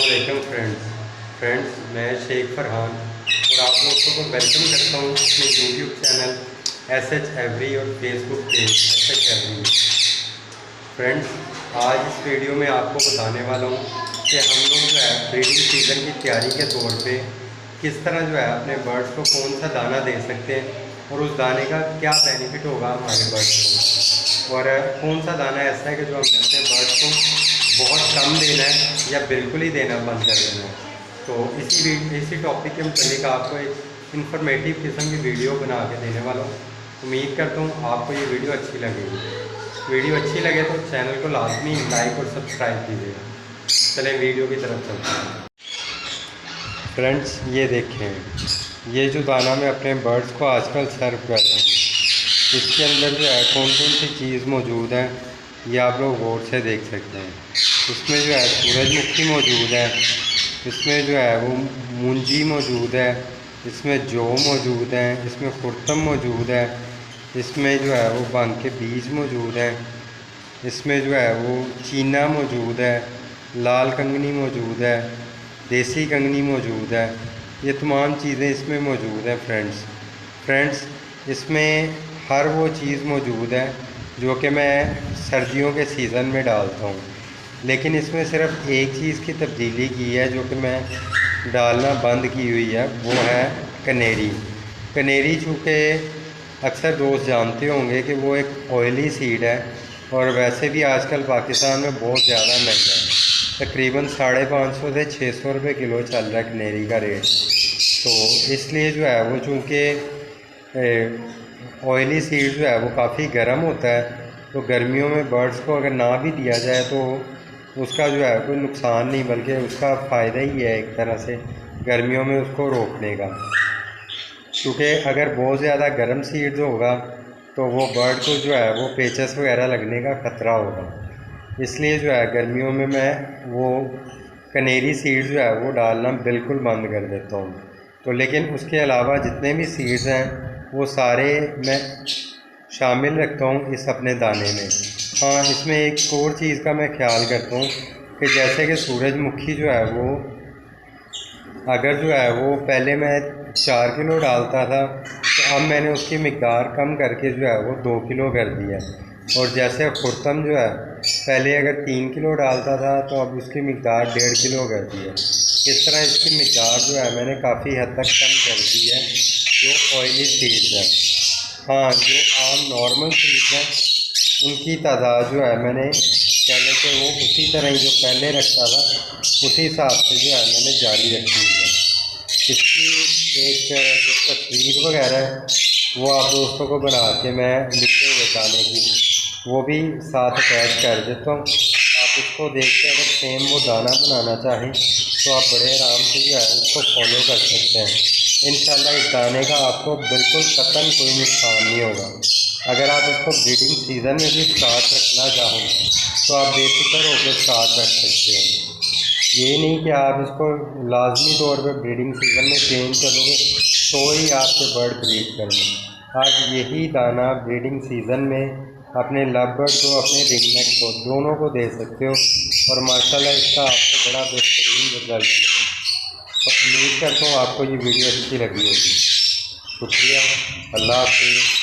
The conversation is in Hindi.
अस्सलाम फ्रेंड्स, मैं शेख फरहान और आप दोस्तों को वेलकम करता हूँ अपने यूट्यूब चैनल SH Every और Facebook page SH Every। Friends, आज इस वीडियो में आपको बताने वाला हूँ कि हम लोग जो है ब्रीडिंग सीज़न की तैयारी के तौर पे किस तरह जो है अपने बर्ड्स को कौन सा दाना दे सकते हैं और उस दाने का क्या बेनिफिट होगा हमारे बर्ड्स को, और कौन सा दाना ऐसा है कि जो हमने अपने बर्ड्स को बहुत कम देना है या बिल्कुल ही देना बंद कर देना है। तो इसी टॉपिक के मुताबिक आपको एक इन्फॉर्मेटिव किस्म की वीडियो बना के देने वाला हूँ। उम्मीद करता हूँ आपको ये वीडियो अच्छी लगेगी। वीडियो अच्छी लगे तो चैनल को लाजमी लाइक और सब्सक्राइब कीजिएगा। चलें वीडियो की तरफ चलते हैं। फ्रेंड्स, ये देखें, ये जो दाना मैं अपने बर्ड्स को आजकल सर्व कर रहा हूँ, इसके अंदर जो है कौन कौन सी चीज़ मौजूद है ये आप लोग गौर से देख सकते हैं। इसमें जो है सूरजमुखी मौजूद है, इसमें जो है वो मूंजी मौजूद है, इसमें जौ मौजूद है, इसमें खुर्तम मौजूद है, इसमें जो है वो भांग के बीज मौजूद है, इसमें जो है वो चीना मौजूद है, लाल कंगनी मौजूद है, देसी कंगनी मौजूद है। ये तमाम चीज़ें इसमें मौजूद हैं। फ्रेंड्स, इसमें हर वो चीज़ मौजूद है जो कि मैं सर्दियों के सीज़न में डालता हूँ, लेकिन इसमें सिर्फ एक चीज़ की तब्दीली की है जो कि मैं डालना बंद की हुई है, वो है कनेरी। चूँकि अक्सर दोस्त जानते होंगे कि वो एक ऑयली सीड है और वैसे भी आजकल पाकिस्तान में बहुत ज़्यादा महंगा है। तकरीबन 550 से 600 रुपये किलो चल रहा है कनेरी का रेट। तो इसलिए जो है वो चूँकि ऑयली सीड जो है वो काफ़ी गर्म होता है, तो गर्मियों में बर्ड्स को अगर ना भी दिया जाए तो उसका जो है कोई नुकसान नहीं, बल्कि उसका फ़ायदा ही है एक तरह से गर्मियों में उसको रोकने का। क्योंकि अगर बहुत ज़्यादा गर्म सीड्स होगा तो वो बर्ड को जो है वो पेचस वगैरह लगने का ख़तरा होगा। इसलिए जो है गर्मियों में मैं वो कनेरी सीड जो है वो डालना बिल्कुल बंद कर देता हूँ। तो लेकिन उसके अलावा जितने भी सीड्स हैं वो सारे मैं शामिल रखता हूँ इस अपने दाने में। हाँ, इसमें एक और चीज़ का मैं ख्याल करता हूँ कि जैसे कि सूरजमुखी जो है वो अगर जो है वो पहले मैं 4 किलो डालता था, तो अब मैंने उसकी मिक़दार कम करके जो है वो 2 किलो कर दिया। और जैसे खुर्तम जो है पहले अगर 3 किलो डालता था तो अब उसकी मिक़दार 1.5 किलो कर दी है। इस तरह इसकी मिक़दार जो है मैंने काफ़ी हद तक कम कर दी है जो ऑयली सीड्स है। हाँ, जो आम नॉर्मल सीड्स हैं उनकी तादाद जो है मैंने पहले से वो उसी तरह ही जो पहले रखता था उसी हिसाब से जो है मैंने जारी रखी है। इसकी एक जो तस्वीर वगैरह है वो आप दोस्तों को बना के मैं लिखे हुए दाने की वो भी साथ अटैच कर देता हूँ। आप उसको देख के अगर सेम वो दाना बनाना चाहें तो आप बड़े आराम से जो है उसको फॉलो कर सकते हैं। इंशाल्लाह इस दाने का आपको बिल्कुल कतई कोई नुकसान नहीं होगा। अगर आप इसको ब्रीडिंग सीज़न में भी स्टार्ट रखना चाहो तो आप बेफिक्र होकर स्टार्ट रख सकते हैं। ये नहीं कि आप इसको लाजमी तौर पर ब्रीडिंग सीज़न में चेंज करोगे तो ही आपके बर्ड ब्रीड करेंगे। आज यही दाना ब्रीडिंग सीज़न में अपने लव बर्ड को, अपने रिंगनेक को, दोनों को दे सकते हो और माशाल्लाह इसका आपको बड़ा बेहतरीन रिजल्ट मिलेगा। तो उम्मीद करता हूँ आपको ये वीडियो अच्छी लगी होगी। शुक्रिया। अल्लाह हाफ़िज़।